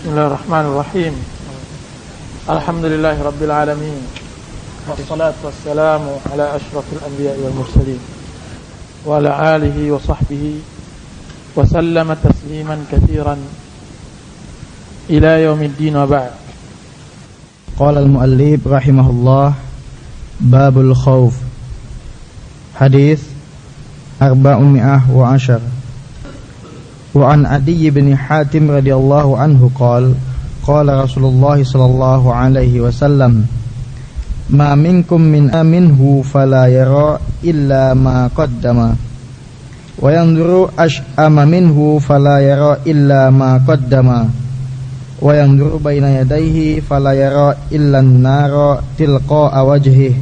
Bismillahirrahmanirrahim. Alhamdulillahi rabbil alamin. Wassalatu wassalamu ala asyrafil anbiya'i wal mursalin wa ala alihi wa sahbihi wa sallama tasliman katsiran ila yaumiddin wa ba'd. Qala al-muallif rahimahullah, babul khauf. Hadis 410. Wa an Adi bin Hatim radhiyallahu anhu qala Rasulullah sallallahu alaihi wasallam, ma minkum min aminhu fala yara illa ma qaddama wa yanzuru ash'ama minhu fala yara illa ma qaddama wa yanzuru baina yadayhi fala yara illa an-nara tilqa'a wajhihi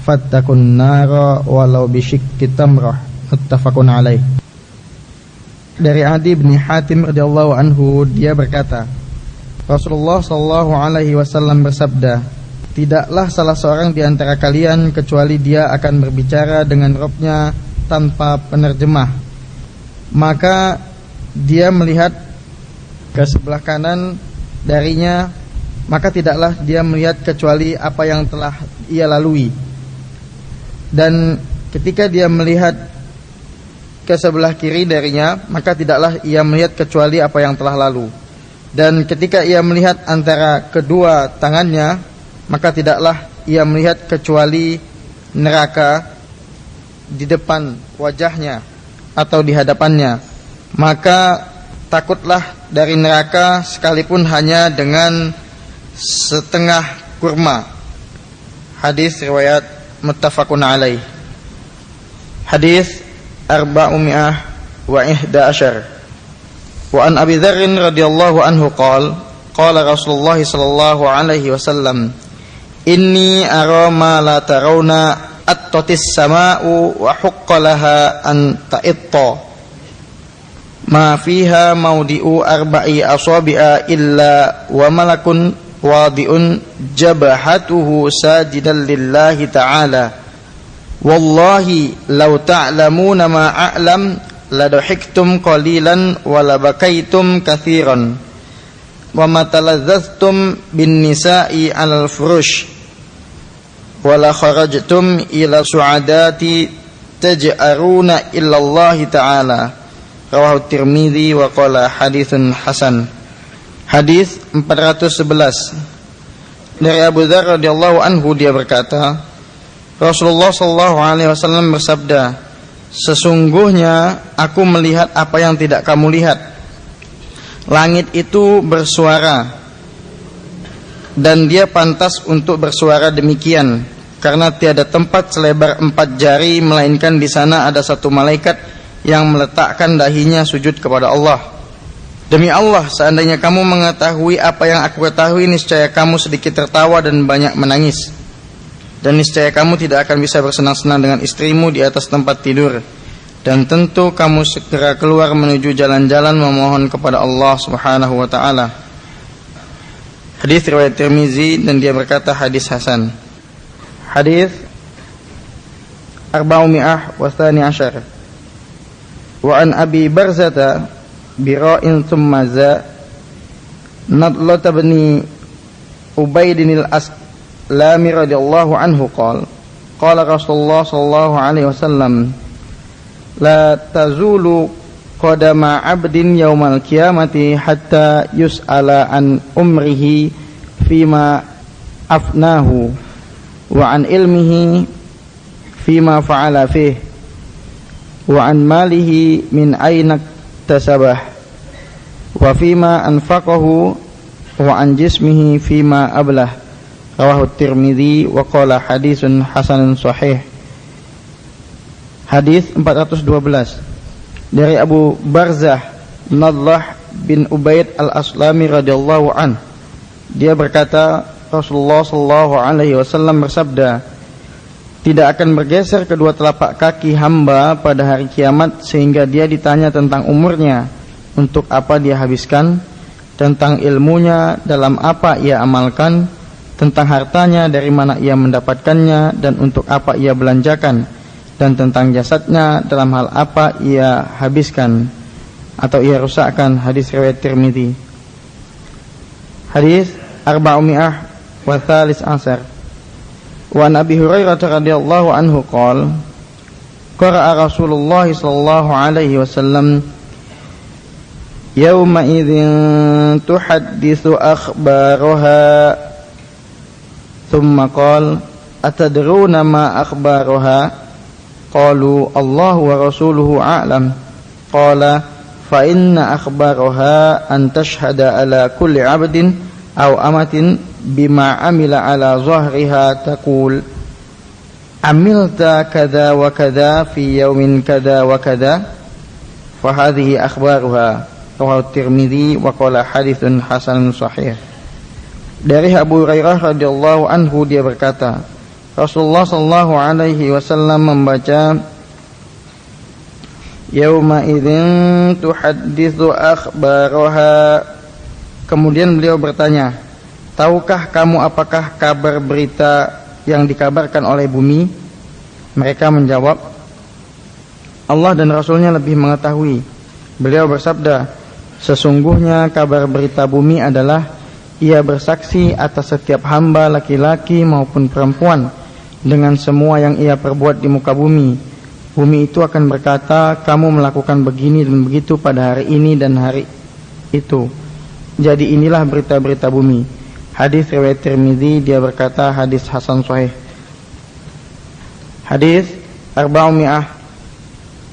fattakun nara walau bisyikki tamrah. Muttafaqun alaih. Dari Adi bin Hatim radhiyallahu anhu, dia berkata, Rasulullah sallallahu alaihi wasallam bersabda, tidaklah salah seorang di antara kalian kecuali dia akan berbicara dengan Rabb-nya tanpa penerjemah. Maka dia melihat ke sebelah kanan darinya, maka tidaklah dia melihat kecuali apa yang telah ia lalui. Dan ketika dia melihat ke sebelah kiri darinya, maka tidaklah ia melihat kecuali apa yang telah lalu. Dan ketika ia melihat antara kedua tangannya, maka tidaklah ia melihat kecuali neraka di depan wajahnya atau di hadapannya. Maka takutlah dari neraka sekalipun hanya dengan setengah kurma. Hadis riwayat muttafaqun alaih. Hadis 411. Wa an Abi Dzar radhiyallahu anhu qala Rasulullah sallallahu alaihi wasallam, inni ara ma la tarawna attatis sama'u wa huqqa laha an ta'itta ma fiha mawdi'u arba'i asabi'a illa wa malakun wadi'un jabhatuhu sajidan lillahi ta'ala. Wallahi law ta'lamuna ma a'lam ladahiktum qalilan wa labakaitum katsiran wa matalazzaztum bin nisa'i 'alal furush wa la kharajtum ila su'adati taj'aruna illa Allah ta'ala. Rawahu Tirmidzi wa qala haditsun hasan. Hadis 411. Dari Abu Dzar radhiyallahu anhu, dia berkata, Rasulullah sallallahu alaihi wasallam bersabda, sesungguhnya aku melihat apa yang tidak kamu lihat. Langit itu bersuara, dan dia pantas untuk bersuara demikian, karena tiada tempat selebar 4 jari melainkan di sana ada satu malaikat yang meletakkan dahinya sujud kepada Allah. Demi Allah, seandainya kamu mengetahui apa yang aku ketahui, niscaya kamu sedikit tertawa dan banyak menangis. Dan niscaya kamu tidak akan bisa bersenang-senang dengan istrimu di atas tempat tidur. Dan tentu kamu segera keluar menuju jalan-jalan memohon kepada Allah subhanahu wa ta'ala. Hadis riwayat Tirmizi, dan dia berkata hadis hasan. Hadis 412. Wa an Abi Barzata bira'in thumma za Nadlat bin Ubaidin al-Aslami radhiyallahu anhu qala Rasulullah sallallahu alaihi wasallam, la tazulu qadama 'abdin yaumal qiyamati hatta yus'ala an umrihi fima afnahu wa an ilmihi fima fa'ala fihi wa an malihi min aina tasabah wa fima anfaqahu wa an jismihi fima ablah. Rawahu Tirmidzi wa qala haditsun hasanun sahih. Hadis 412. Dari Abu Barzah Nadlah bin Ubaid al-Aslami radhiyallahu an, dia berkata, Rasulullah sallallahu alaihi wasallam bersabda, tidak akan bergeser kedua telapak kaki hamba pada hari kiamat sehingga dia ditanya tentang umurnya, untuk apa dia habiskan, tentang ilmunya, dalam apa ia amalkan, tentang hartanya, dari mana ia mendapatkannya dan untuk apa ia belanjakan, dan tentang jasadnya, dalam hal apa ia habiskan atau ia rusakkan. Hadis riwayat Tirmidzi. Hadis 400 wa thalis asar. Wa an Abi Hurairah radhiyallahu anhu qala qara'a Rasulullah sallallahu alaihi wasallam yawma idzin tuhadditsu akhbaraha thumma qala atadruna ma akhbaraha qalu Allahu wa rasuluhu a'lam qala fa inna akhbaraha an tashhada ala kulli 'abdin aw amatin bima amila ala zahriha taqul amilta kadza wa kadza fi yawmin kadza wa kadza fa hadhihi akhbaruha rawahu Tirmidzi wa qala haditsun hasanun sahih. Dari Abu Hurairah radhiyallahu anhu dia berkata, Rasulullah sallallahu alaihi wasallam membaca yauma idzin tuhadditsu akhbaraha. Kemudian beliau bertanya, tahukah kamu apakah kabar berita yang dikabarkan oleh bumi? Mereka menjawab, Allah dan Rasulnya lebih mengetahui. Beliau bersabda, sesungguhnya kabar berita bumi adalah ia bersaksi atas setiap hamba laki-laki maupun perempuan dengan semua yang ia perbuat di muka bumi. Bumi itu akan berkata, kamu melakukan begini dan begitu pada hari ini dan hari itu. Jadi inilah berita-berita bumi. Hadis riwayat Tirmidzi, dia berkata hadis hasan sahih. Hadis 400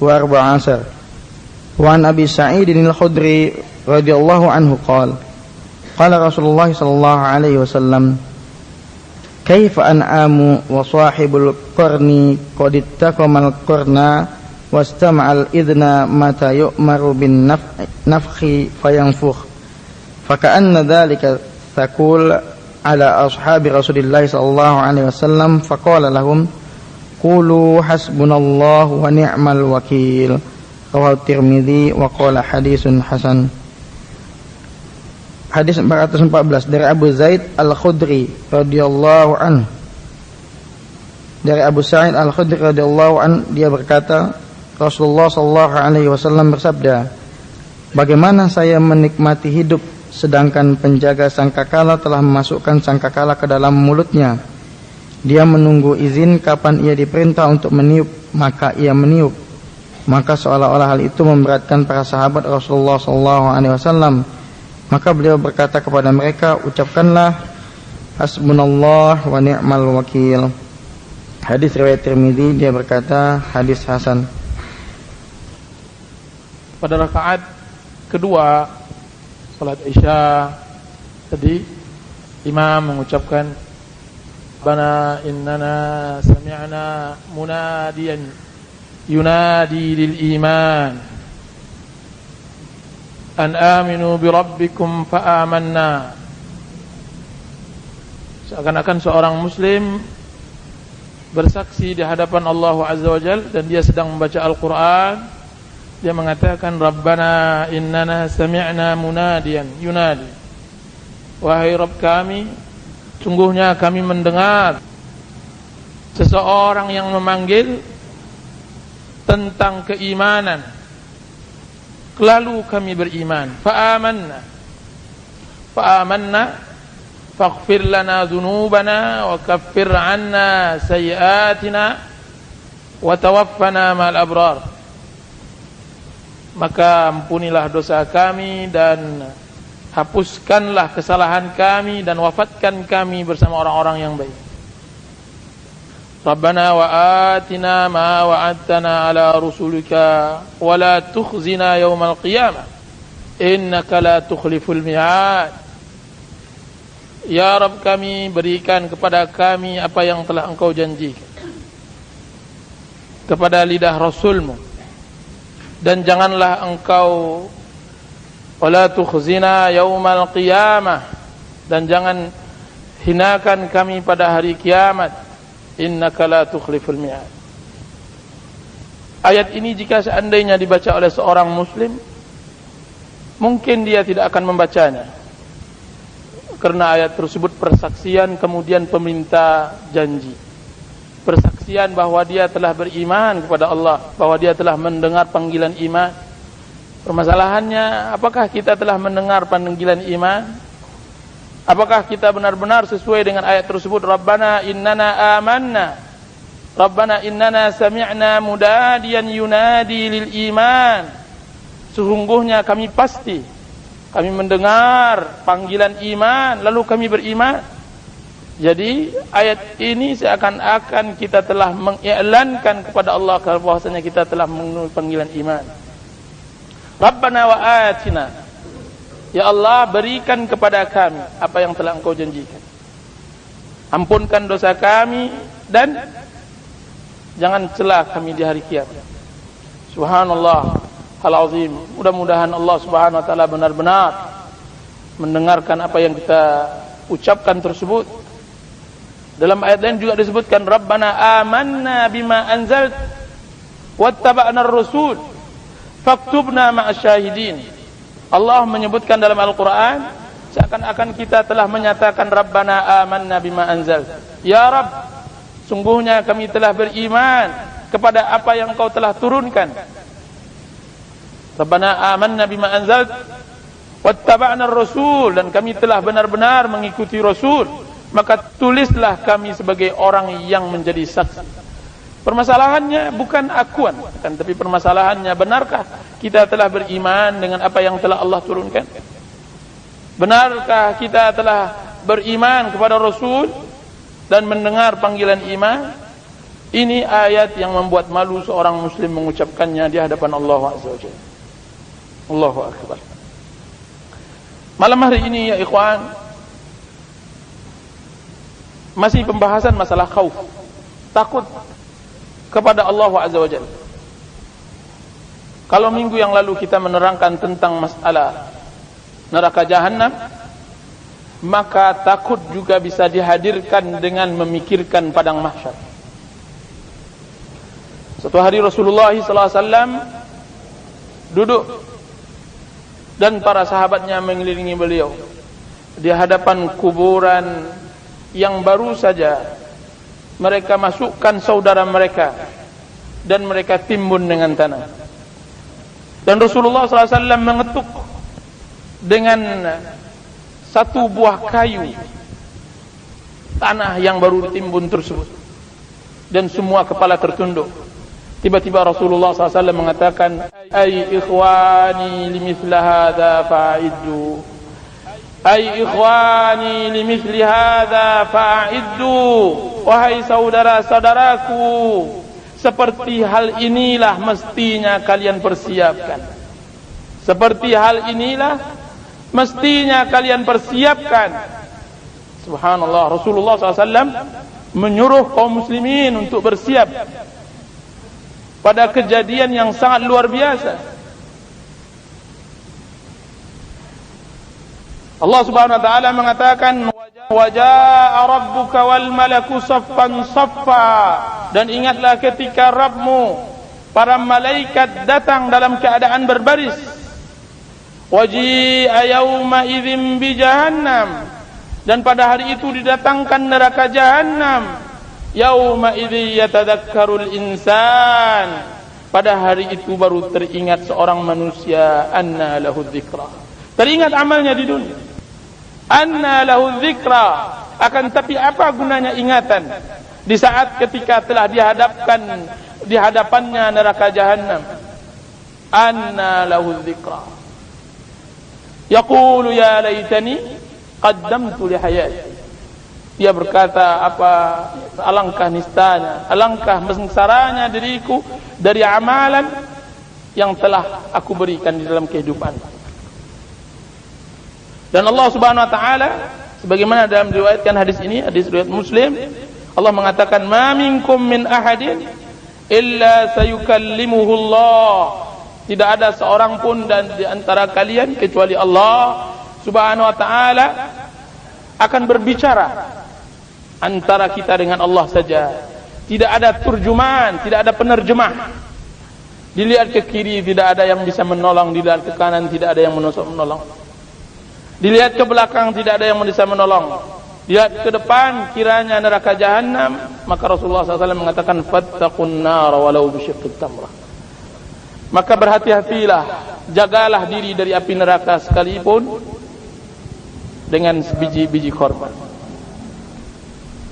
wa 14. Wa an Abi Sa'id al-Khudri radhiyallahu anhu qala qala Rasulullah sallallahu alaihi wasallam kaifa an'amu wa sahibul qarni qad ittaqamal qarna wastama'al idna mata yu'maru bin nafkhi fayanfukh faka'anna dhalika taqul ala ashabi Rasulillah sallallahu alaihi wasallam faqala lahum qulu hasbunallahu wa ni'mal wakil rawahu Tirmidzi wa qala haditsun hasan. Hadis 414 dari Abu Zaid Al-Khudri radhiyallahu anhu. Dari Abu Sa'id Al-Khudri radhiyallahu anhu dia berkata, Rasulullah sallallahu alaihi wasallam bersabda, bagaimana saya menikmati hidup sedangkan penjaga sangkakala telah memasukkan sangkakala ke dalam mulutnya. Dia menunggu izin kapan ia diperintah untuk meniup, maka ia meniup. Maka seolah-olah hal itu memberatkan para sahabat Rasulullah sallallahu alaihi wasallam. Maka beliau berkata kepada mereka, ucapkanlah hasbunallah wa ni'mal wakil. Hadis riwayat Tirmidzi, dia berkata hadis hasan. Pada rakaat kedua salat Isya tadi imam mengucapkan Rabbana innana sami'na munadiyan yunadi lil iman an aminu bi rabbikum fa amanna. Seakan-akan seorang muslim bersaksi di hadapan Allah Azza wa Jalla dan dia sedang membaca Al-Quran. Dia mengatakan Rabbana innana sami'na munadiyan yunadi, wahai Rabb kami, sungguhnya kami mendengar seseorang yang memanggil tentang keimanan, lalu kami beriman. Fa'amanna faghfir lana dhunubana wa kaffir 'anna sayyi'atina wa tawaffana ma'al abrar. Maka ampunilah dosa kami dan hapuskanlah kesalahan kami dan wafatkan kami bersama orang-orang yang baik. Rabbana wa atina ma wa'adtana ala rusulika wa la tukhzina yawmal qiyamah innaka la tukhliful mi'ad. Ya Rabb kami, berikan kepada kami apa yang telah Engkau janjikan kepada lidah Rasulmu, dan janganlah Engkau wala tukhzina yaumal qiyamah, dan jangan hinakan kami pada hari kiamat, innaka la tukhliful mi'ad. Ayat ini jika seandainya dibaca oleh seorang muslim, mungkin dia tidak akan membacanya, karena ayat tersebut persaksian, kemudian peminta janji, persaksian bahwa dia telah beriman kepada Allah, bahwa dia telah mendengar panggilan iman. Permasalahannya, apakah kita telah mendengar panggilan iman? Apakah kita benar-benar sesuai dengan ayat tersebut? Rabbana innana sami'na mudadiyan yunadi lil iman. Sesungguhnya kami mendengar panggilan iman, lalu kami beriman. Jadi ayat ini seakan-akan kita telah mengiklankan kepada Allah bahwasanya kita telah memenuhi panggilan iman. Rabbana wa atina, ya Allah, berikan kepada kami apa yang telah Engkau janjikan. Ampunkan dosa kami dan jangan celah kami di hari kiamat. Subhanallah al-azim. Mudah-mudahan Allah Subhanahu wa taala benar-benar mendengarkan apa yang kita ucapkan tersebut. Dalam ayat lain juga disebutkan Rabbana amanna bima anzalt wattaba'na ar-rasul faktubna ma'asyahidin. Allah menyebutkan dalam Al-Qur'an seakan-akan kita telah menyatakan Rabbana amanna bima anzalt. Ya Rabb, sungguhnya kami telah beriman kepada apa yang Kau telah turunkan. Rabbana amanna bima anzalt wattaba'na ar-rasul, dan kami telah benar-benar mengikuti Rasul. Maka tulislah kami sebagai orang yang menjadi saksi. Permasalahannya bukan akuan, tapi permasalahannya benarkah kita telah beriman dengan apa yang telah Allah turunkan? Benarkah kita telah beriman kepada Rasul dan mendengar panggilan iman? Ini ayat yang membuat malu seorang muslim mengucapkannya di hadapan Allah Azza wa Jalla. Allahu Akbar. Malam hari ini ya ikhwan, masih pembahasan masalah khauf, takut kepada Allah Azza wa Jalla. Kalau minggu yang lalu kita menerangkan tentang masalah neraka jahanam, maka takut juga bisa dihadirkan dengan memikirkan padang mahsyar. Suatu hari Rasulullah SAW duduk dan para sahabatnya mengelilingi beliau di hadapan kuburan yang baru saja mereka masukkan saudara mereka dan mereka timbun dengan tanah. Dan Rasulullah SAW mengetuk dengan satu buah kayu tanah yang baru ditimbun tersebut, dan semua kepala tertunduk. Tiba-tiba Rasulullah SAW mengatakan, "Ai ikhwani limithla hadza fa'iddu. Ai ikhwani limithli hadza fa'iddu." Wahai saudara-saudaraku, seperti hal inilah mestinya kalian persiapkan. Seperti hal inilah mestinya kalian persiapkan. Subhanallah, Rasulullah SAW menyuruh kaum muslimin untuk bersiap pada kejadian yang sangat luar biasa. Allah Subhanahu wa taala mengatakan, "Wa jaa'a rabbuka wal malaku saffan saffa." Dan ingatlah ketika Rabbmu, para malaikat datang dalam keadaan berbaris. Waji'a yauma idzin bi jahannam. Dan pada hari itu didatangkan neraka jahanam. Yauma idzi yatadakkarul insan. Pada hari itu baru teringat seorang manusia, anna lahu dzikra. Teringat amalnya di dunia. Anna lahu dzikra. Akan tapi apa gunanya ingatan di saat ketika telah di hadapannya neraka jahanam? Anna lahu dzikra. Yaqulu ya laitani qaddamtu li hayati. Dia berkata, alangkah nistanya, alangkah sengsaranya diriku dari amalan yang telah aku berikan di dalam kehidupan. Dan Allah Subhanahu wa taala sebagaimana dalam diriwayatkan hadis ini, hadis riwayat Muslim, Allah mengatakan, "Ma minkum min ahadin illa sayukallimuhu Allah." Tidak ada seorang pun dan di antara kalian kecuali Allah Subhanahu wa taala akan berbicara antara kita dengan Allah saja. Tidak ada turjuman, tidak ada penerjemah. Dilihat ke kiri tidak ada yang bisa menolong, dilihat ke kanan tidak ada yang menolong. Dilihat ke belakang tidak ada yang bisa menolong. Lihat ke depan kiranya neraka jahanam, maka Rasulullah SAW mengatakan, "Fattaqun nar walau bisyiqqit tamrah." Maka berhati-hatilah, jagalah diri dari api neraka sekalipun dengan sebiji-biji korban.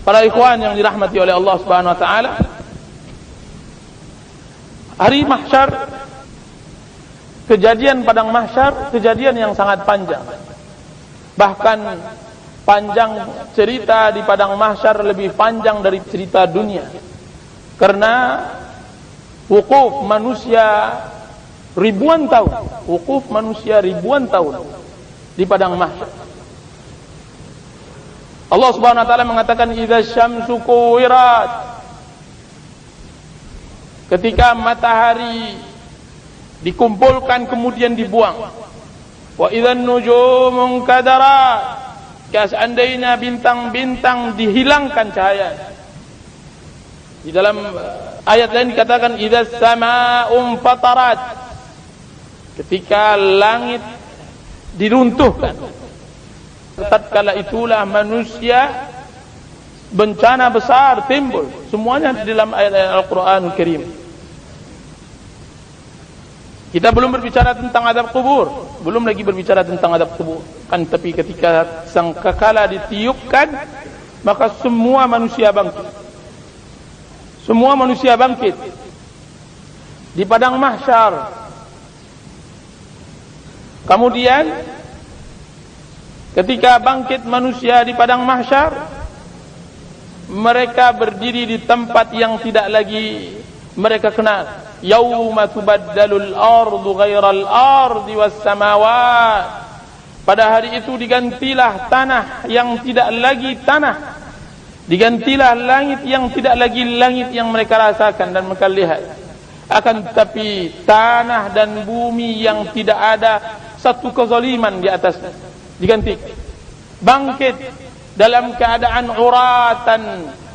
Para ikhwan yang dirahmati oleh Allah Subhanahu wa taala, hari mahsyar, kejadian padang mahsyar, kejadian yang sangat panjang. Bahkan panjang cerita di padang mahsyar lebih panjang dari cerita dunia. Karena wukuf manusia ribuan tahun, wukuf manusia ribuan tahun di padang mahsyar. Allah Subhanahu wa taala mengatakan idza syamsu kuwirat, ketika matahari dikumpulkan kemudian dibuang. Wa idzan nujumun kadarat, seandainya bintang-bintang dihilangkan cahaya. Di dalam ayat lain dikatakan idzas samaa'un fatarat, ketika langit diruntuhkan. Tatkala itulah manusia bencana besar timbul. Semuanya di dalam ayat-ayat Al-Quranul Karim. Kita belum berbicara tentang azab kubur, belum lagi berbicara tentang azab kubur. Kan tapi ketika sangkakala ditiupkan, maka semua manusia bangkit. Semua manusia bangkit di padang mahsyar. Kemudian ketika bangkit manusia di padang mahsyar, mereka berdiri di tempat yang tidak lagi mereka kenal. Yauma tubaddalul ardu ghairal ardi was samawat. Pada hari itu digantilah tanah yang tidak lagi tanah, digantilah langit yang tidak lagi langit yang mereka rasakan dan mereka lihat. Akan tetapi tanah dan bumi yang tidak ada satu kezaliman di atasnya diganti, bangkit dalam keadaan uratan,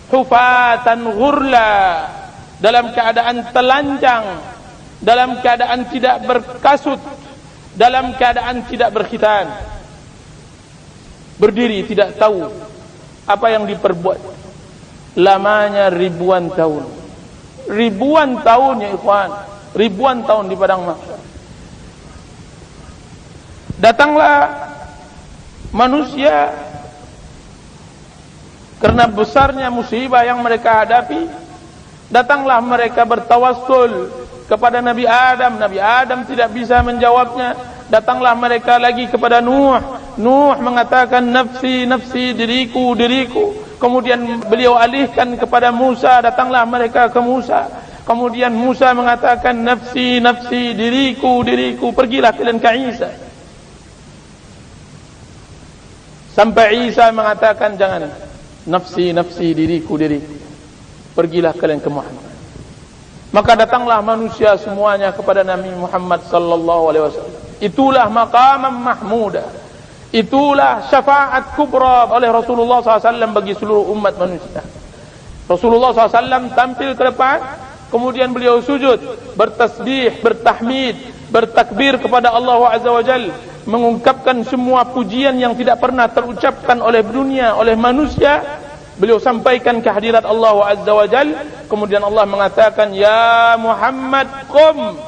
hufatan, ghurla, dalam keadaan telanjang, dalam keadaan tidak berkasut, dalam keadaan tidak berkhitan, berdiri tidak tahu apa yang diperbuat. Lamanya ribuan tahun, ribuan tahun ya ikhwan, ribuan tahun di padang mahsyar. Datanglah manusia karena besarnya musibah yang mereka hadapi, datanglah mereka bertawassul kepada Nabi Adam. Nabi Adam tidak bisa menjawabnya. Datanglah mereka lagi kepada Nuh. Nuh mengatakan nafsi, nafsi, diriku, diriku. Kemudian beliau alihkan kepada Musa. Datanglah mereka ke Musa. Kemudian Musa mengatakan nafsi, nafsi, diriku, diriku. Pergilah kalian ke Isa. Sampai Isa mengatakan jangan, nafsi, nafsi, diriku, diriku. Pergilah kalian ke Muhammad. Maka datanglah manusia semuanya kepada Nabi Muhammad sallallahu alaihi wasallam. Itulah maqamam mahmuda. Itulah syafaat kubra oleh Rasulullah SAW bagi seluruh umat manusia. Rasulullah SAW tampil ke depan, kemudian beliau sujud, bertasbih, bertahmid, bertakbir kepada Allah Azza wa Jalla, mengungkapkan semua pujian yang tidak pernah terucapkan oleh dunia, oleh manusia. Beliau sampaikan kehadirat Allah Azza wa Jal. Kemudian Allah mengatakan, ya Muhammad qum,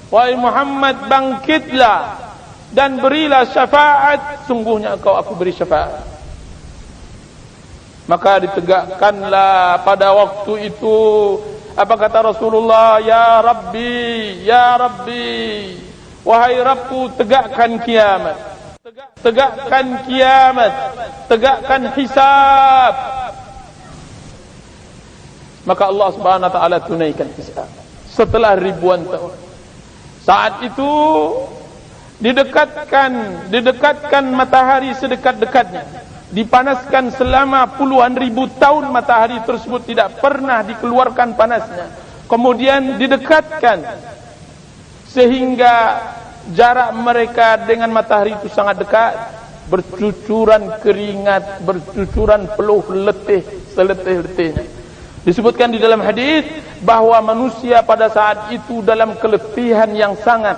wahai Muhammad bangkitlah dan berilah syafaat, sungguhnya engkau aku beri syafaat. Maka ditegakkanlah pada waktu itu, apa kata Rasulullah, ya Rabbi, ya Rabbi, wahai Rabbku, tegakkan kiamat, tegakkan kiamat, tegakkan hisab. Maka Allah Subhanahu wa taala tunaikan hisab setelah ribuan tahun. Saat itu didekatkan matahari sedekat-dekatnya, dipanaskan selama puluhan ribu tahun. Matahari tersebut tidak pernah dikeluarkan panasnya. Kemudian didekatkan sehingga jarak mereka dengan matahari itu sangat dekat. Bercucuran keringat, bercucuran peluh letih seletih-letihnya. Disebutkan di dalam hadis bahwa manusia pada saat itu dalam keletihan yang sangat,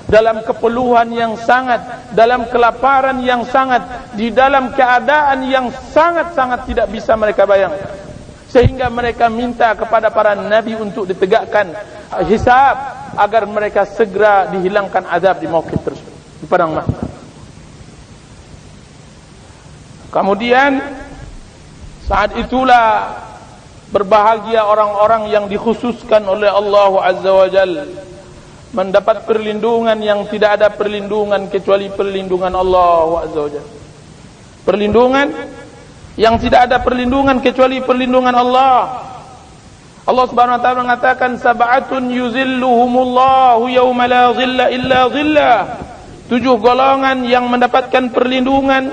dalam kepeluhan yang sangat, dalam kelaparan yang sangat, di dalam keadaan yang sangat-sangat tidak bisa mereka bayangkan. Sehingga mereka minta kepada para nabi untuk ditegakkan hisab agar mereka segera dihilangkan azab di mauqif tersebut, di padang mahsyar. Kemudian saat itulah berbahagia orang-orang yang dikhususkan oleh Allah Azza wa Jalla, mendapat perlindungan yang tidak ada perlindungan kecuali perlindungan Allah Azza wa Jalla. Perlindungan yang tidak ada perlindungan kecuali perlindungan Allah. Allah Subhanahu wa taala mengatakan sab'atun yuzilluhumullahu yauma la zilla illa zillah. 7 golongan yang mendapatkan perlindungan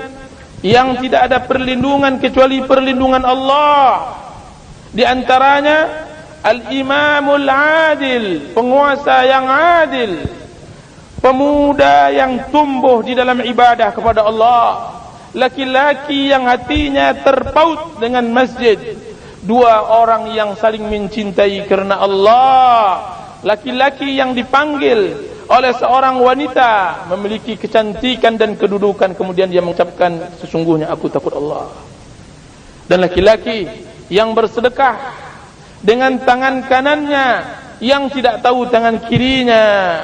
yang tidak ada perlindungan kecuali perlindungan Allah. Di antaranya al-imamul adil, penguasa yang adil, pemuda yang tumbuh di dalam ibadah kepada Allah, laki-laki yang hatinya terpaut dengan masjid, 2 orang yang saling mencintai karena Allah, laki-laki yang dipanggil oleh seorang wanita memiliki kecantikan dan kedudukan, kemudian dia mengucapkan sesungguhnya aku takut Allah, dan laki-laki yang bersedekah dengan tangan kanannya yang tidak tahu tangan kirinya,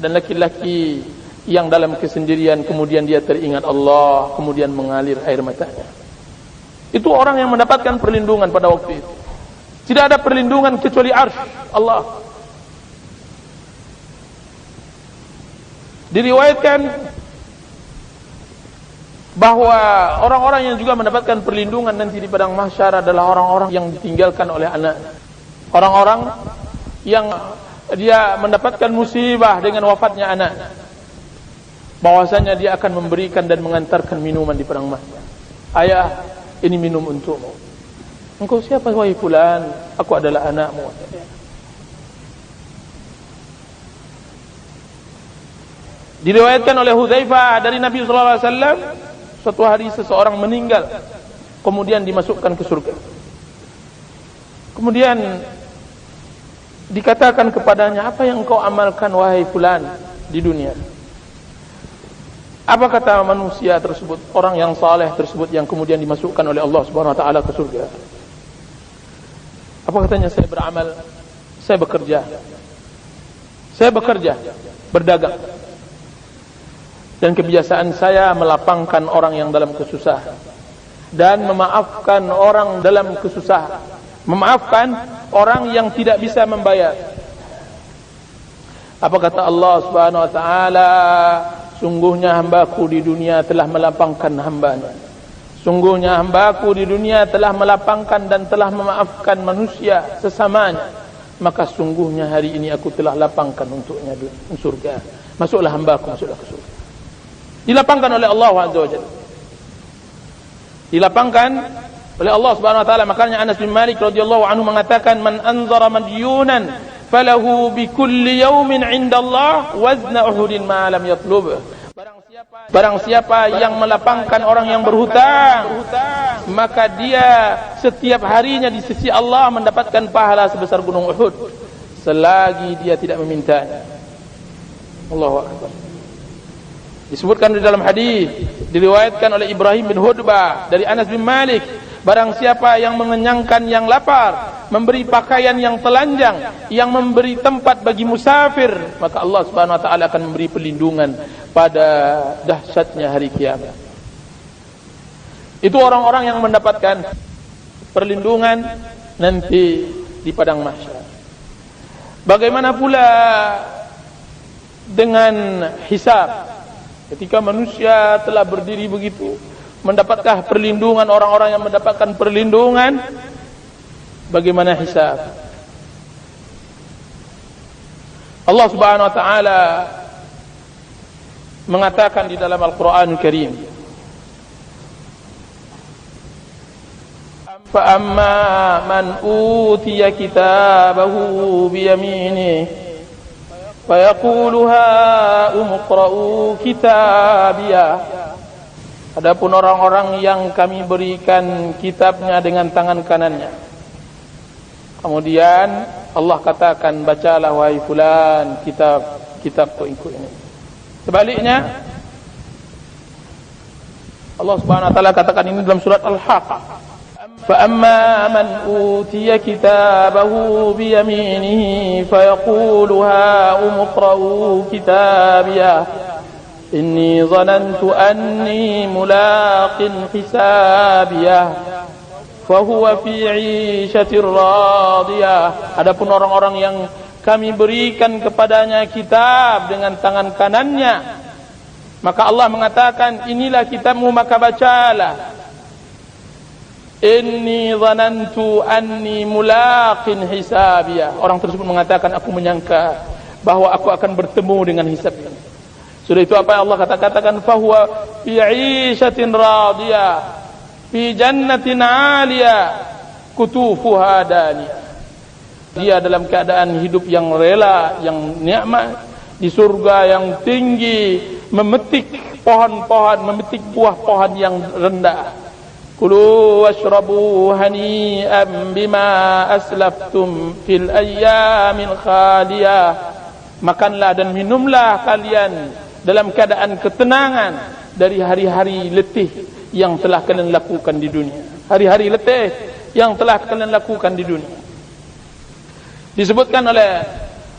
dan laki-laki yang dalam kesendirian kemudian dia teringat Allah, kemudian mengalir air matanya. Itu orang yang mendapatkan perlindungan pada waktu itu. Tidak ada perlindungan kecuali arsy Allah. Diriwayatkan bahwa orang-orang yang juga mendapatkan perlindungan nanti di padang mahsyar adalah orang-orang yang ditinggalkan oleh anak. Orang-orang yang dia mendapatkan musibah dengan wafatnya anak, bahwasanya dia akan memberikan dan mengantarkan minuman di padang mahsyar. Ayah, ini minum untukmu. Engkau siapa wahai fulan? Aku adalah anakmu. Diriwayatkan oleh Hudzaifah dari Nabi sallallahu alaihi wasallam, suatu hari seseorang meninggal kemudian dimasukkan ke surga. Kemudian dikatakan kepadanya, apa yang engkau amalkan wahai fulan di dunia? Apa kata manusia tersebut, orang yang saleh tersebut yang kemudian dimasukkan oleh Allah Subhanahu wa taala ke surga? Apa katanya? Saya beramal, saya bekerja, berdagang, dan kebiasaan saya melapangkan orang yang dalam kesusahan dan memaafkan orang dalam kesusahan, memaafkan orang yang tidak bisa membayar. Apa kata Allah Subhanahu wa taala? Sungguhnya hambaku di dunia telah melapangkan hambanya. Sungguhnya hambaku di dunia telah melapangkan dan telah memaafkan manusia sesamanya. Maka sungguhnya hari ini aku telah lapangkan untuknya surga. Masuklah hambaku, masuklah ke surga. Dilapangkan oleh Allah Azza wa Jalla. Dilapangkan oleh Allah Subhanahu wa taala. Makanya Anas bin Malik radhiyallahu anhu mengatakan, man anzara madyunan falahu bi kulli yawmin 'inda Allah wazna Uhudin ma lam yatlub. Barang siapa yang melapangkan orang yang berhutang, maka dia setiap harinya di sisi Allah mendapatkan pahala sebesar gunung Uhud selagi dia tidak memintanya. Allahu akbar. Disebutkan di dalam hadis, diriwayatkan oleh Ibrahim bin Hudbah dari Anas bin Malik, barang siapa yang mengenyangkan yang lapar, memberi pakaian yang telanjang, yang memberi tempat bagi musafir, maka Allah Subhanahu wa taala akan memberi perlindungan pada dahsyatnya hari kiamat. Itu orang-orang yang mendapatkan perlindungan nanti di padang mahsyar. Bagaimana pula dengan hisab? Ketika manusia telah berdiri begitu, mendapatkah perlindungan orang-orang yang mendapatkan perlindungan? Bagaimana hisab? Allah Subhanahu wa taala mengatakan di dalam Al-Qur'an Karim, fa amma man utiya kitabahu bi yaminihi fayaqulu ha umqra'u kitabiyah. Adapun orang-orang yang kami berikan kitabnya dengan tangan kanannya, kemudian Allah katakan, bacalah wahai fulan kitabku ini. Sebaliknya Allah Subhanahu wa taala katakan ini dalam surat Al-Haqqah, فَأَمَّا مَنْ أُوتِيَ كِتَابَهُ بِيَمِينِهِ فَيَقُولُ هَاؤُمُ اقْرَءُوا كِتَابِيَهْ. Inni zanantu anni mulaqin hisabiyah fahuwa fi 'ishatir radiyah. Adapun orang-orang yang kami berikan kepadanya kitab dengan tangan kanannya, maka Allah mengatakan, inilah kitabmu, maka bacalah. Inni zanantu anni mulaqin hisabiyah. Orang tersebut mengatakan, aku menyangka bahwa aku akan bertemu dengan hisab ini. Sudah itu apa yang Allah katakan? Fahuwa fi 'ishatin radiyah fi jannatin 'aliyah kutufuha daniyah. Dia dalam keadaan hidup yang rela, yang nikmat di surga yang tinggi, memetik pohon-pohon, memetik buah pohon yang rendah. Kulu washrabu hani'an bima aslaftum fil ayyamil khaliyah. Makanlah dan minumlah kalian dalam keadaan ketenangan dari hari-hari letih yang telah kalian lakukan di dunia. Hari-hari letih yang telah kalian lakukan di dunia. Disebutkan oleh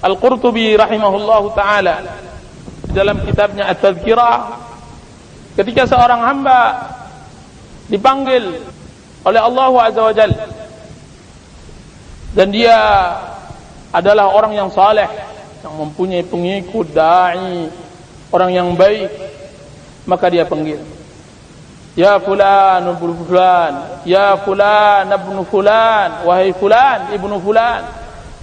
Al-Qurtubi rahimahullahu ta'ala dalam kitabnya At-Tadhkirah, ketika seorang hamba dipanggil oleh Allah Azza wa Jalla dan dia adalah orang yang saleh, yang mempunyai pengikut, da'i, orang yang baik, maka dia panggil, ya fulan ibnu fulan, ya fulan ibnu fulan, wahai fulan ibnu fulan,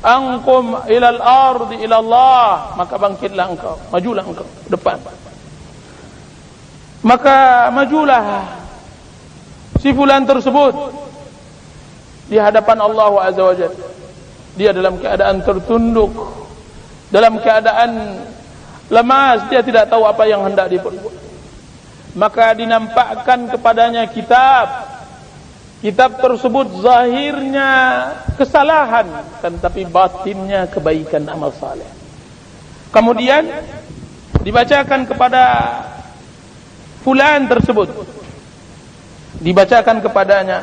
anqum ilal ardi ila Allah, maka bangkitlah engkau, majulah engkau depan. Maka majulah si fulan tersebut di hadapan Allah Azza wa Jalla. Dia dalam keadaan tertunduk, dalam keadaan lemas, dia tidak tahu apa yang hendak diperbuat. Maka dinampakkan kepadanya kitab. Kitab tersebut zahirnya kesalahan, kan, tapi batinnya kebaikan amal saleh. Kemudian dibacakan kepada fulan tersebut, dibacakan kepadanya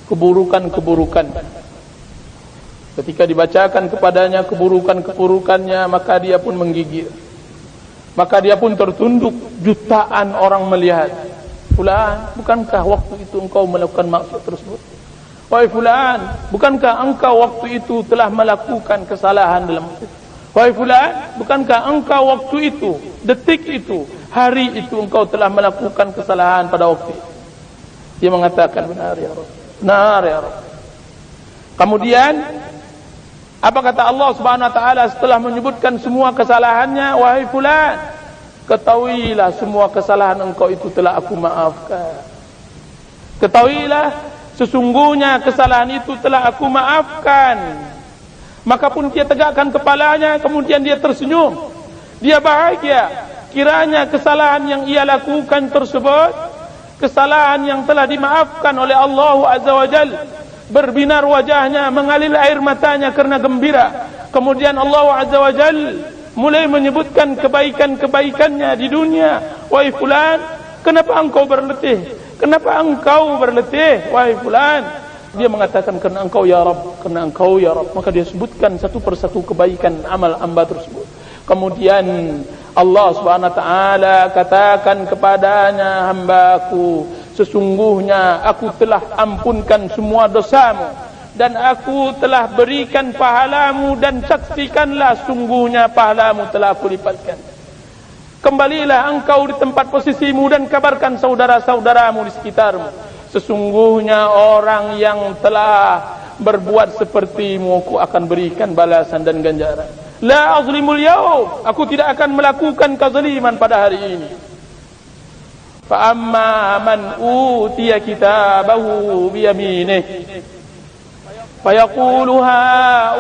keburukan-keburukan. Ketika dibacakan kepadanya keburukan-keburukannya, maka dia pun menggigil. Maka dia pun tertunduk, jutaan orang melihat. Fulan, bukankah waktu itu engkau melakukan maksiat tersebut? Wahai fulan, bukankah engkau waktu itu telah melakukan kesalahan dalam hidup? Wahai fulan, bukankah engkau waktu itu, detik itu, hari itu engkau telah melakukan kesalahan pada waktu itu? Dia mengatakan, benar ya Rabb, benar ya Rabb. Kemudian apa kata Allah Subhanahu wa taala setelah menyebutkan semua kesalahannya? Wahai fulan, ketahuilah semua kesalahan engkau itu telah aku maafkan. Ketahuilah sesungguhnya kesalahan itu telah aku maafkan. Maka pun dia tegakkan kepalanya, kemudian dia tersenyum. Dia bahagia. Kiranya kesalahan yang ia lakukan tersebut, kesalahan yang telah dimaafkan oleh Allah Azza wa Jalla. Berbinar wajahnya, mengalir air matanya karena gembira. Kemudian Allah Azza wa Jalla mulai menyebutkan kebaikan-kebaikannya di dunia. Wahai fulan, kenapa engkau berletih? Kenapa engkau berletih? Wahai fulan, dia mengatakan karena engkau ya Rabb, karena engkau ya Rabb. Maka dia sebutkan satu persatu kebaikan amal hamba tersebut. Kemudian Allah Subhanahu wa taala katakan kepadanya, hambaku, sesungguhnya aku telah ampunkan semua dosamu dan aku telah berikan pahalamu, dan saksikanlah sungguhnya pahalamu telah aku lipatkan. Kembalilah engkau di tempat posisimu dan kabarkan saudara-saudaramu di sekitarmu. Sesungguhnya orang yang telah berbuat sepertimu aku akan berikan balasan dan ganjaran. La azlimul yaum, aku tidak akan melakukan kezaliman pada hari ini. Fa amma man utiya kitabahu bi yaminihi fayaqulu ha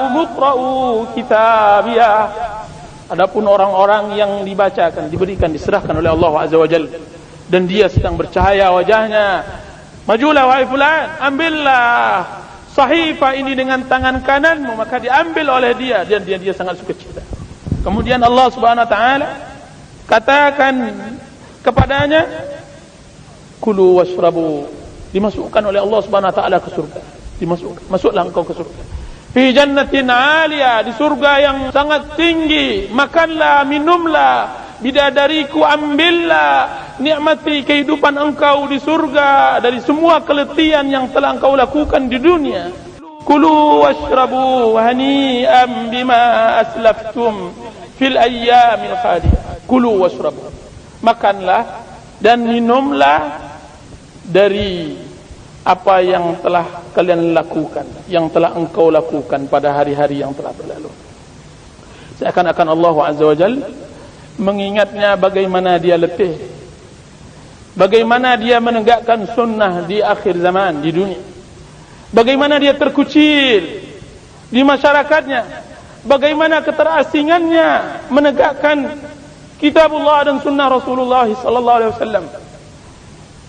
umqra'u kitabiyah. Adapun orang-orang yang dibacakan, diberikan, diserahkan oleh Allah Azza wa Jalla, dan dia sedang bercahaya wajahnya, majulah wahai fulan, ambillah sahifah ini dengan tangan kananmu. Maka diambil oleh dia, dan dia sangat sukacita. Kemudian Allah Subhanahu wa taala katakan kepadanya, kulu washrabu, dimasukkan oleh Allah Subhanahu wa taala ke surga. Masuklah engkau ke surga. Fi jannatin 'aliyah, di surga yang sangat tinggi. Makanlah, minumlah bidadariku, ambillah, nikmati kehidupan engkau di surga dari semua keletihan yang telah engkau lakukan di dunia. Kulu washrabu hani'an bima aslaftum fil ayyamil khaliyah. Kulu washrabu, makanlah dan minumlah dari apa yang telah kalian lakukan, yang telah engkau lakukan pada hari-hari yang telah berlalu. Seakan-akan Allah Azza wa Jalla mengingatnya bagaimana dia letih, bagaimana dia menegakkan sunnah di akhir zaman di dunia, bagaimana dia terkucil di masyarakatnya, bagaimana keterasingannya menegakkan kitabullah dan sunnah Rasulullah sallallahu alaihi wasallam.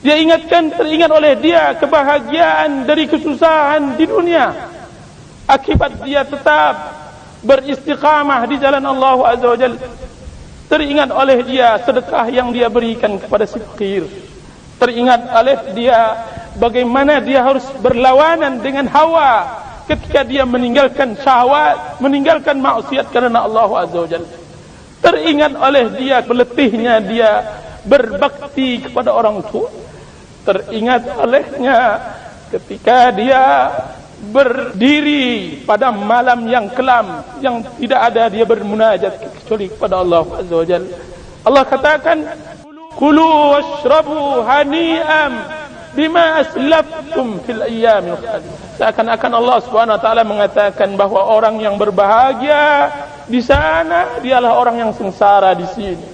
Dia teringat oleh dia kebahagiaan dari kesusahan di dunia akibat dia tetap beristiqamah di jalan Allah Azza wa Jalla. Teringat oleh dia sedekah yang dia berikan kepada si fakir. Teringat oleh dia bagaimana dia harus berlawanan dengan hawa ketika dia meninggalkan syahwat, meninggalkan maksiat karena Allah Azza wa Jalla. Teringat oleh dia letihnya dia berbakti kepada orang tua. Teringat olehnya ketika dia berdiri pada malam yang kelam yang tidak ada dia bermunajat kecuali kepada Allah Azza wa Jalla. Allah katakan, kulu washrabu hani'an bima aslaftum fil ayyamil khaliyah. Seakan-akan Allah Subhanahu wa taala mengatakan bahwa orang yang berbahagia di sana dialah orang yang sengsara di sini.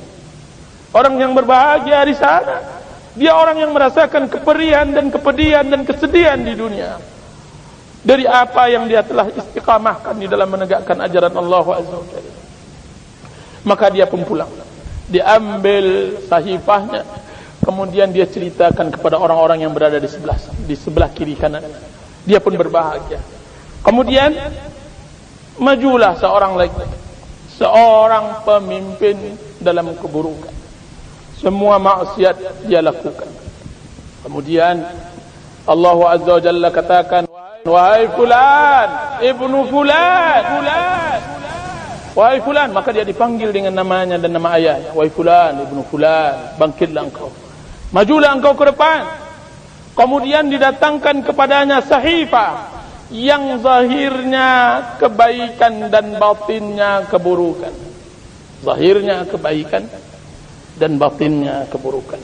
Orang yang berbahagia di sana dia orang yang merasakan keperihan dan kepedihan dan kesedihan di dunia dari apa yang dia telah istiqamahkan di dalam menegakkan ajaran Allah Azza wa Jalla. Maka dia pun pulang, diambil sahifahnya, kemudian dia ceritakan kepada orang-orang yang berada di sebelah kiri kanan. Dia pun berbahagia. Kemudian majulah seorang lagi, seorang pemimpin dalam keburukan. Semua maksiat dia lakukan. Kemudian Allah Azza wa Jalla katakan, wahai fulan, ibnu fulan, wahai fulan, maka dia dipanggil dengan namanya dan nama ayahnya. Wahai fulan, ibnu fulan, bangkitlah engkau, majulah engkau ke depan. Kemudian didatangkan kepadanya sahifah yang zahirnya kebaikan dan batinnya keburukan. Zahirnya kebaikan dan batinnya keburukan.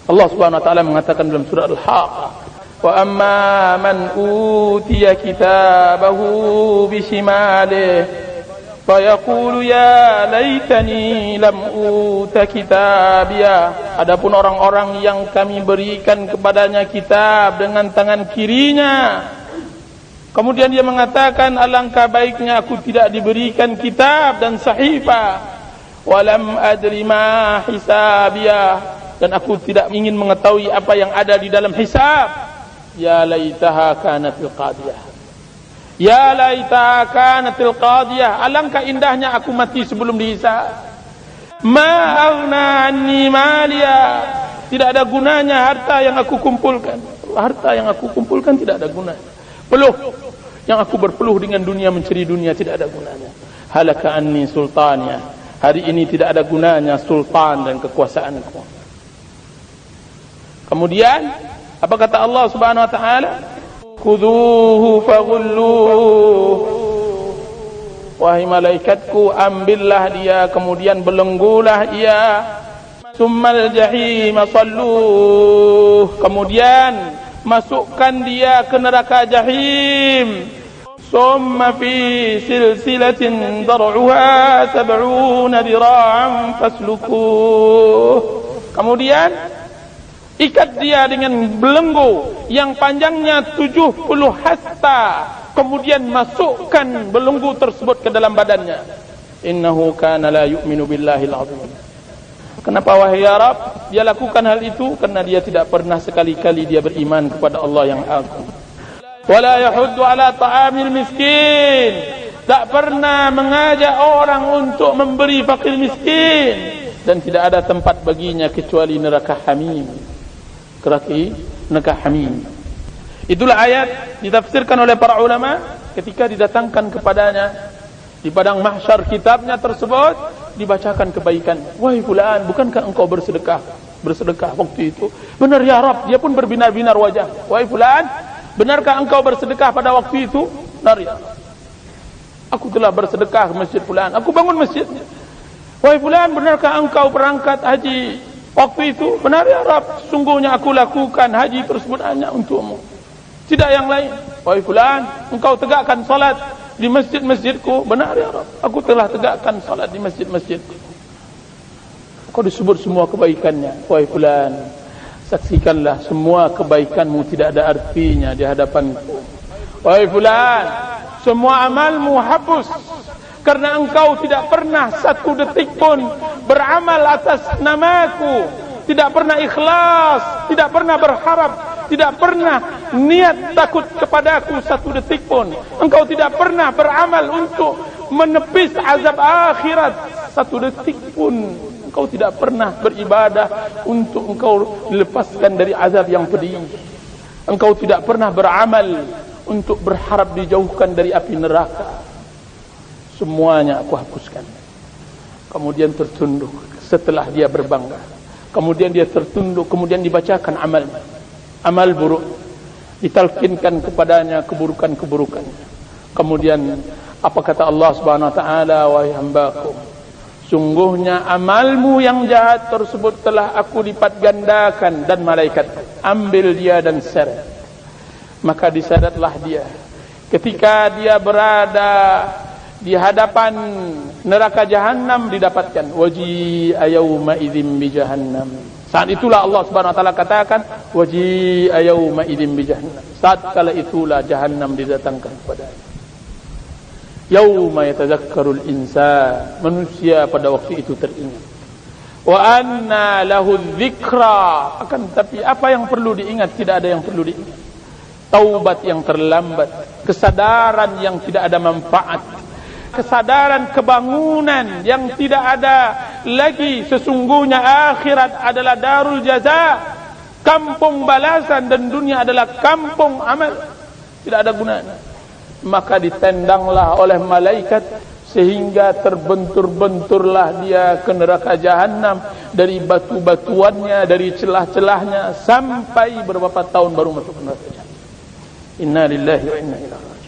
Allah Subhanahu wa taala mengatakan dalam surah Al-Haqqah, wa amma man utiya kitabahu bishimalihi fayaqulu ya laitani lam uta kitabiya. Adapun orang-orang yang kami berikan kepadanya kitab dengan tangan kirinya, kemudian dia mengatakan, alangkah baiknya aku tidak diberikan kitab dan sahifah. Walam adri ma hisabiyah, dan aku tidak ingin mengetahui apa yang ada di dalam hisab. Ya laitaha kanatil qadiyah, ya laitaha kanatil qadiyah, alangkah indahnya aku mati sebelum dihisab. Ma aghna anni maliya, tidak ada gunanya harta yang aku kumpulkan. Harta yang aku kumpulkan tidak ada gunanya. Peluh yang aku berpeluh dengan dunia, mencari dunia, tidak ada gunanya. Halaka anni sultaniya, hari ini tidak ada gunanya sultan dan kekuasaanku. Kemudian apa kata Allah Subhanahu wa taala? Khudhuhu faghulluh, wahai malaikatku, ambillah dia, kemudian belenggulah ia. Tsummal jahim salluh, kemudian masukkan dia ke neraka jahim. Summa fi silsilatin dar'uha 70 dira'an faslukuh, kemudian ikat dia dengan belenggu yang panjangnya 70 hasta, kemudian masukkan belenggu tersebut ke dalam badannya. Innahu kana la yu'minu billahil azim. Kenapa wahai ya Rabb dia lakukan hal itu? Karena dia tidak pernah sekali-kali dia beriman kepada Allah yang agung. Wala yahuddu ala ta'amil miskin, tak pernah mengajak orang untuk memberi fakir miskin, dan tidak ada tempat baginya kecuali neraka hamim. Neraka hamim. Itulah ayat ditafsirkan oleh para ulama ketika didatangkan kepadanya di padang mahsyar kitabnya tersebut. dibacakan kebaikan. Wahai fulan, bukankah engkau bersedekah waktu itu? Benar ya Rabb. Dia pun berbinar-binar wajah. Wahai fulan, benarkah engkau bersedekah pada waktu itu? Benar ya Rabb. Aku telah bersedekah ke masjid fulan. Aku bangun masjidnya. Wahai fulan, benarkah engkau berangkat haji waktu itu? Benar ya Rabb. Sungguhnya aku lakukan haji tersebut hanya untukmu, tidak yang lain. Wahai fulan, engkau tegakkan salat di masjid-masjidku. Benar ya Rabb. Aku telah tegakkan salat di masjid-masjidku. Kau disebut semua kebaikannya. Wahai fulan, saksikanlah semua kebaikanmu tidak ada artinya di hadapanku. Wahai fulan, semua amalmu hapus karena engkau tidak pernah satu detik pun beramal atas namaku, tidak pernah ikhlas, tidak pernah berharap, tidak pernah niat takut kepadaku satu detik pun. Engkau tidak pernah beramal untuk menepis azab akhirat satu detik pun. Engkau tidak pernah beribadah untuk engkau dilepaskan dari azab yang pedih. Engkau tidak pernah beramal untuk berharap dijauhkan dari api neraka. Semuanya aku hapuskan. Kemudian tertunduk setelah dia berbangga. Kemudian dia tertunduk, kemudian dibacakan amalnya. Amal buruk, ditalkinkan kepadanya keburukan-keburukannya. Kemudian apa kata Allah Subhanahu wa taala? Wahai hambaku, sungguhnya amalmu yang jahat tersebut telah aku lipat gandakan dan malaikat ambil dia dan seret. Maka diseretlah dia. Ketika dia berada di hadapan neraka jahanam, didapatkan waji'a yauma idzin bi jahannam. Saat itulah Allah Subhanahu wa taala katakan waji'a yauma idzin bi jahannam. Saat kala itulah jahannam didatangkan kepadanya. Yauma yatadzakkarul insan, manusia pada waktu itu teringat. Wa anna lahu dzikra, akan tapi apa yang perlu diingat? Tidak ada yang perlu diingat. Taubat yang terlambat, kesadaran yang tidak ada manfaat, kesadaran kebangunan yang tidak ada lagi. Sesungguhnya akhirat adalah darul jaza, kampung balasan, dan dunia adalah kampung amal. Tidak ada gunanya. Maka ditendanglah oleh malaikat sehingga terbentur-benturlah dia ke neraka jahanam, dari batu-batuannya, dari celah-celahnya, sampai beberapa tahun baru masuk ke neraka jahanam. Inna lillahi wa inna ilaihi raji'un.